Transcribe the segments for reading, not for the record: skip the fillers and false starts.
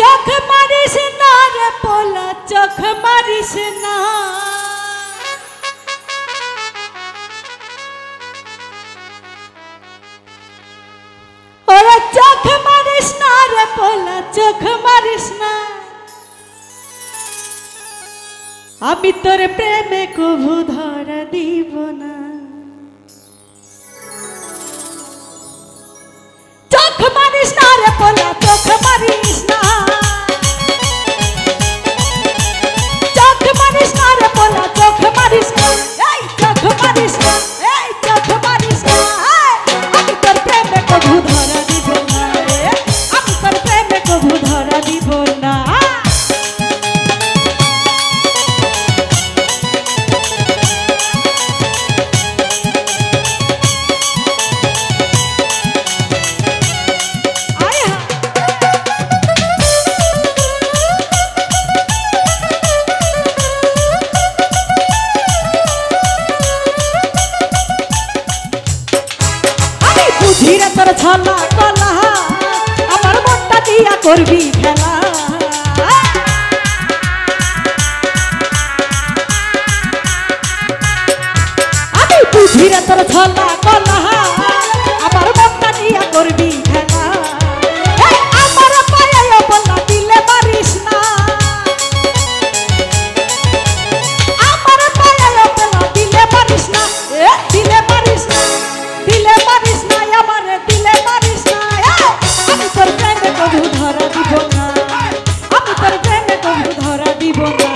চোখ মারিস না রে পোলা চোখ মারিস না ওরে চোখ মারিস না রে পোলা চোখ মারিস না আমি তোর প্রেমে কভু ধরা দিব না চোখ মারিস না রে পোলা চোখ মারিস না চোখ মারিস না রে পোলা চোখ মারিস না এই চোখ মারিস না এই চোখ মারিস না আমি তোর প্রেমে কভু ধরা দিব না আমি তোর প্রেমে কভু ধরা দিব না ধীরে তোর ছলা কলা আমার মনটা দিয়া করবি খেলা আমি ধীরে তোর ছলা কলা আমার মনটা দিয়া করবি খেলা আমার পায়ে বলা দিলে মারিস না আমার পায়ে বলা দিলে মারিস না দিলে মারিস না দিলে মারিস না আমারে দিলে মারিস না আমি তোর প্রেমে কবু ধরা দিব না আমি তোর প্রেমে কবু ধরা দিব না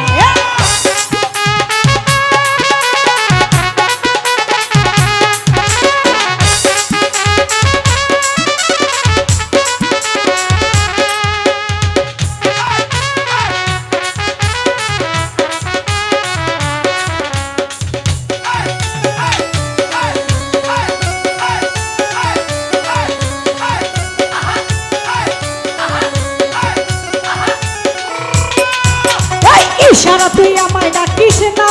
ইশারা তুই আমায় ডাকিস না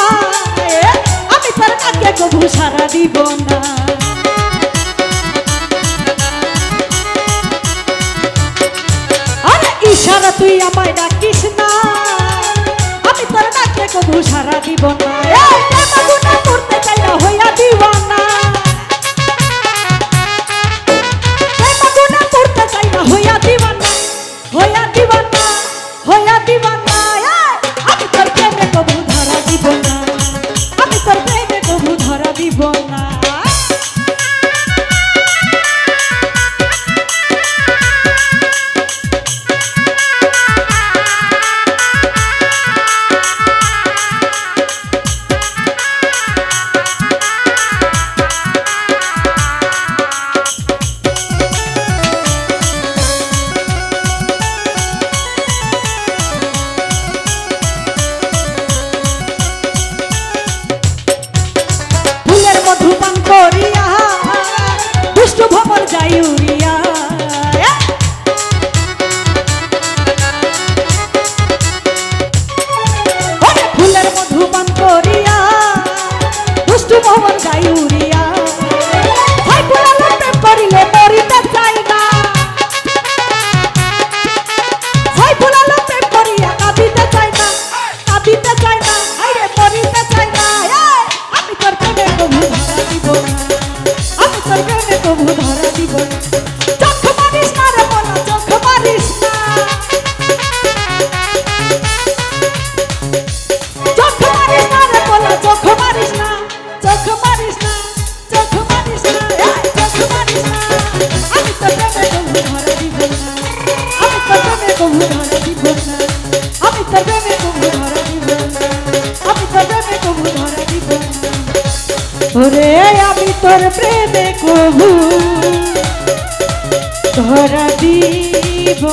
আমি তোর ডাকে কবু সারা দিব না আরে ইশারা তুই আমায় ডাকিস না আমি তোর ডাকে কবু সারা দিব না প্রেম গুণা করতে চাই না হইয়া দিওয়ানা প্রেম গুণা করতে চাই না হইয়া দিওয়ানা হইয়া দিওয়ানা হইয়া দিওয়ানা আমি তোর প্রেমে কবু ধরা দিব না আমি তোর প্রেমে কবু ধরা দিব না ধূপান করিয়া দুষ্ট ভবর যাই উড়িয়া ফুলের মধুপান করিয়া দুষ্ট ভবর যাই উড়িয়া প্রেম করিলে মরিতে চাই না প্রেম করিয়া কাঁদিতে চাই না কাঁদিতে চাই না আরে মরিতে চাই না আমি তোর প্রেমে কবু ধরা দিব না আমি তোর প্রেমে কবু ধরা দিব না চোখ মারিস না রে বলা চোখ মারিস না চোখ মারিস না রে বলা চোখ মারিস না চোখ মারিস না চোখ মারিস না চোখ মারিস না আমি তোর প্রেমে কবু ধরা দিব না আমি তোর প্রেমে কবু ধরা দিব না আমি তোর প্রেমে কবু ধরা দিব না আমি তোর প্রেমে কবু ধরা দিব না ওরে আমি তোর প্রেমে কবু ধরা দিব